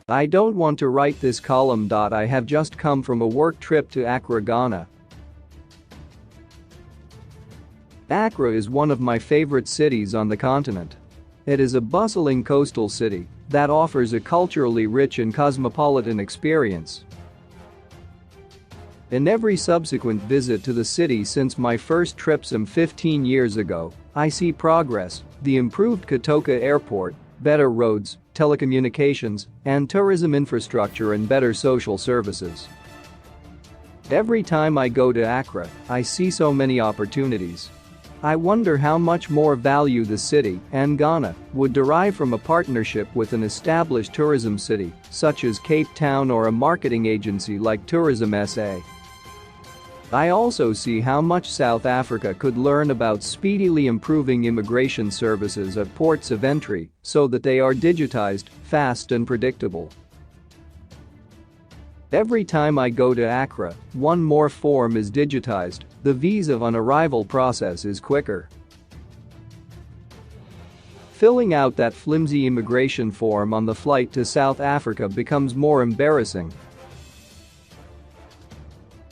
I don't want to write this column. I have just come from a work trip to Accra, Ghana. Accra is one of my favorite cities on the continent. It is a bustling coastal city that offers a culturally rich and cosmopolitan experience. In every subsequent visit to the city since my first trip some 15 years ago, I see progress: the improved Kotoka Airport, better roads, telecommunications, and tourism infrastructure, and better social services. Every time I go to Accra, I see so many opportunities. I wonder how much more value the city and Ghana would derive from a partnership with an established tourism city such as Cape Town or a marketing agency like Tourism.sa. I also see how much South Africa could learn about speedily improving immigration services at ports of entry so that they are digitized, fast and predictable. Every time I go to Accra, one more form is digitized. The visa on arrival process is quicker. Filling out that flimsy immigration form on the flight to South Africa becomes more embarrassing.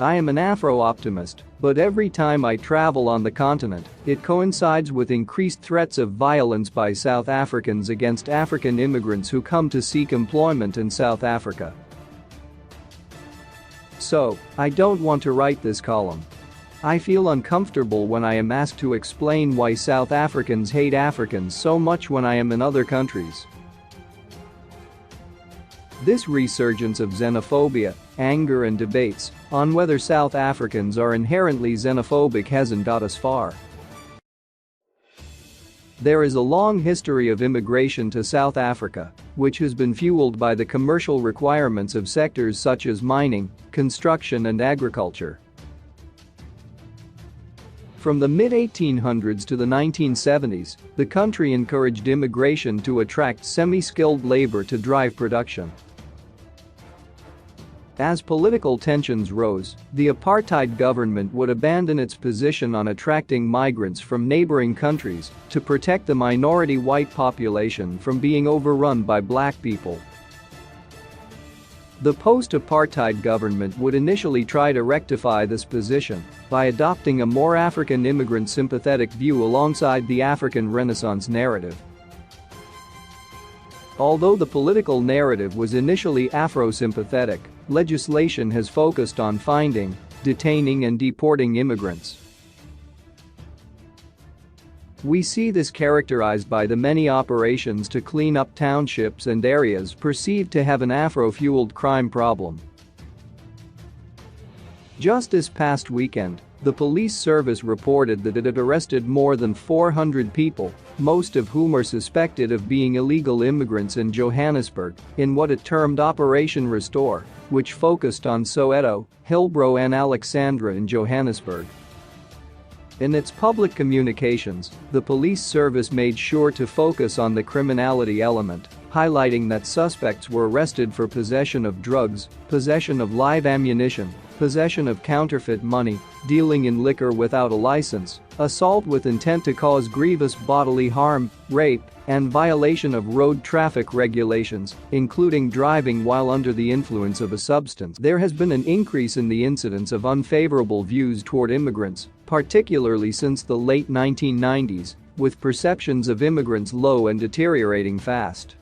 I am an Afro-optimist, but every time I travel on the continent, it coincides with increased threats of violence by South Africans against African immigrants who come to seek employment in South Africa. So, I don't want to write this column. I feel uncomfortable when I am asked to explain why South Africans hate Africans so much when I am in other countries. This resurgence of xenophobia, anger and debates on whether South Africans are inherently xenophobic hasn't got us far. There is a long history of immigration to South Africa, which has been fueled by the commercial requirements of sectors such as mining, construction and agriculture. From the mid-1800s to the 1970s, the country encouraged immigration to attract semi-skilled labor to drive production. As political tensions rose, the apartheid government would abandon its position on attracting migrants from neighboring countries to protect the minority white population from being overrun by black people. The post-apartheid government would initially try to rectify this position by adopting a more African immigrant sympathetic view alongside the African Renaissance narrative. Although the political narrative was initially Afro-sympathetic, legislation has focused on finding, detaining and deporting immigrants. We see this characterized by the many operations to clean up townships and areas perceived to have an Afro-fueled crime problem. Just this past weekend, the police service reported that it had arrested more than 400 people, most of whom are suspected of being illegal immigrants in Johannesburg, in what it termed Operation Restore, which focused on Soweto, Hillbrow and Alexandra in Johannesburg. In its public communications, the police service made sure to focus on the criminality element, highlighting that suspects were arrested for possession of drugs, possession of live ammunition, possession of counterfeit money, dealing in liquor without a license, assault with intent to cause grievous bodily harm, rape, and violation of road traffic regulations, including driving while under the influence of a substance. There has been an increase in the incidence of unfavorable views toward immigrants, particularly since the late 1990s, with perceptions of immigrants low and deteriorating fast.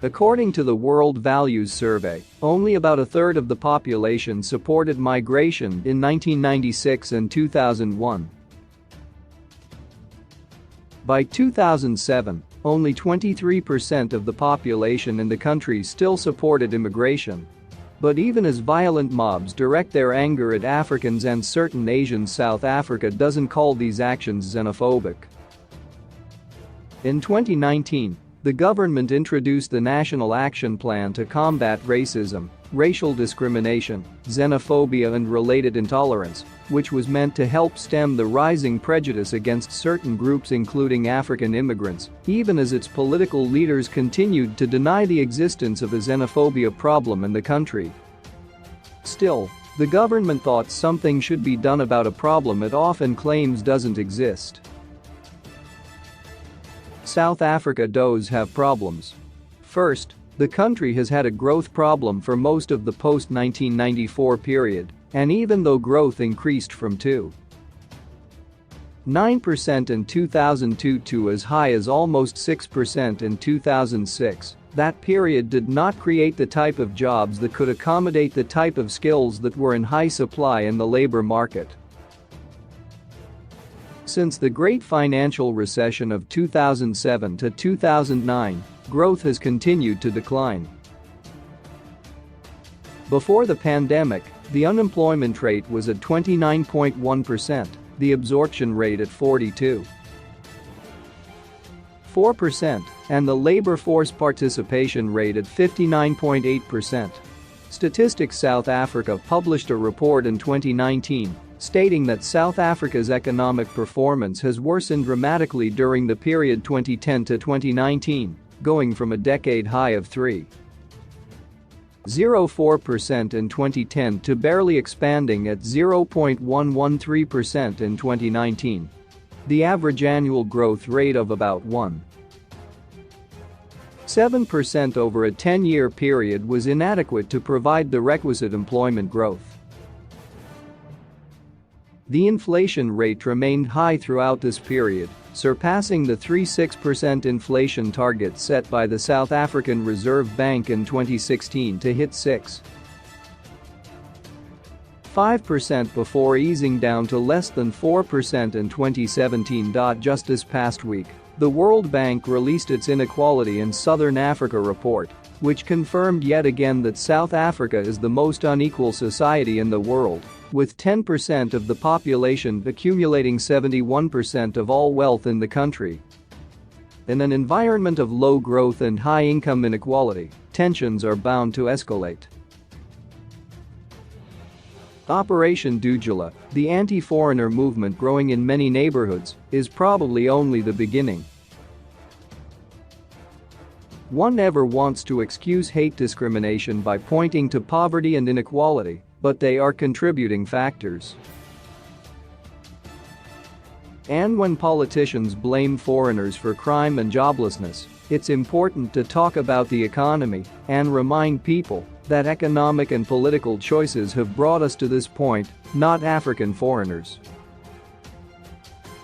According to the World Values Survey, only about a third of the population supported migration in 1996 and 2001. By 2007, only 23% of the population in the country still supported immigration. But even as violent mobs direct their anger at Africans and certain Asians, South Africa doesn't call these actions xenophobic. In 2019, the government introduced the National Action Plan to combat racism, racial discrimination, xenophobia and related intolerance, which was meant to help stem the rising prejudice against certain groups including African immigrants, even as its political leaders continued to deny the existence of a xenophobia problem in the country. Still, the government thought something should be done about a problem it often claims doesn't exist. South Africa does have problems. First, the country has had a growth problem for most of the post-1994 period, and even though growth increased from 2.9% in 2002 to as high as almost 6% in 2006, that period did not create the type of jobs that could accommodate the type of skills that were in high supply in the labor market. Since the Great Financial Recession of 2007 to 2009, growth has continued to decline. Before the pandemic, the unemployment rate was at 29.1%, the absorption rate at 42.4%, and the labor force participation rate at 59.8%. Statistics South Africa published a report in 2019 stating that South Africa's economic performance has worsened dramatically during the period 2010 to 2019, going from a decade high of 3.04% in 2010 to barely expanding at 0.113% in 2019. The average annual growth rate of about 1.7% over a 10-year period was inadequate to provide the requisite employment growth. The inflation rate remained high throughout this period, surpassing the 3.6% inflation target set by the South African Reserve Bank in 2016 to hit 6.5% before easing down to less than 4% in 2017. Just this past week, the World Bank released its Inequality in Southern Africa report, which confirmed yet again that South Africa is the most unequal society in the world, with 10% of the population accumulating 71% of all wealth in the country. In an environment of low growth and high income inequality, tensions are bound to escalate. Operation Dujula, the anti-foreigner movement growing in many neighborhoods, is probably only the beginning. One never wants to excuse hate discrimination by pointing to poverty and inequality, but they are contributing factors. And when politicians blame foreigners for crime and joblessness, it's important to talk about the economy and remind people that economic and political choices have brought us to this point, not African foreigners.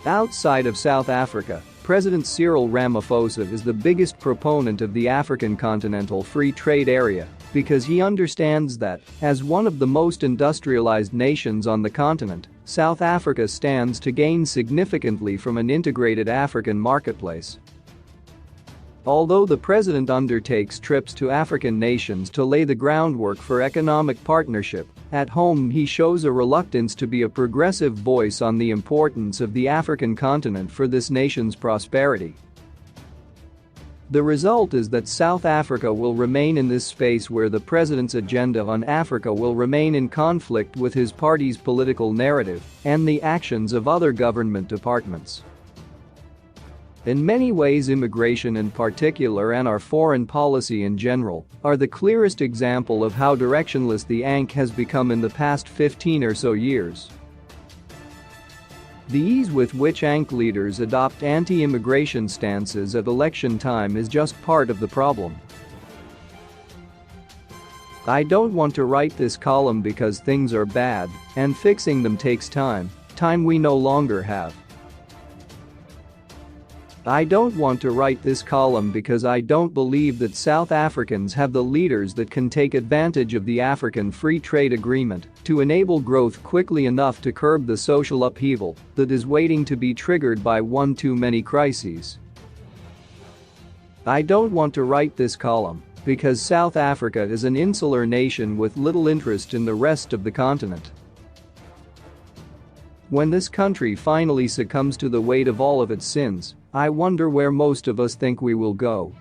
Outside of South Africa, President Cyril Ramaphosa is the biggest proponent of the African Continental Free Trade Area because he understands that, as one of the most industrialized nations on the continent, South Africa stands to gain significantly from an integrated African marketplace. Although the president undertakes trips to African nations to lay the groundwork for economic partnership, at home he shows a reluctance to be a progressive voice on the importance of the African continent for this nation's prosperity. The result is that South Africa will remain in this space where the president's agenda on Africa will remain in conflict with his party's political narrative and the actions of other government departments. In many ways, immigration in particular and our foreign policy in general are the clearest example of how directionless the ANC has become in the past 15 or so years. The ease with which ANC leaders adopt anti-immigration stances at election time is just part of the problem. I don't want to write this column because things are bad, and fixing them takes time we no longer have. I don't want to write this column because I don't believe that South Africans have the leaders that can take advantage of the African Free Trade Agreement to enable growth quickly enough to curb the social upheaval that is waiting to be triggered by one too many crises. I don't want to write this column because South Africa is an insular nation with little interest in the rest of the continent. When this country finally succumbs to the weight of all of its sins, I wonder where most of us think we will go.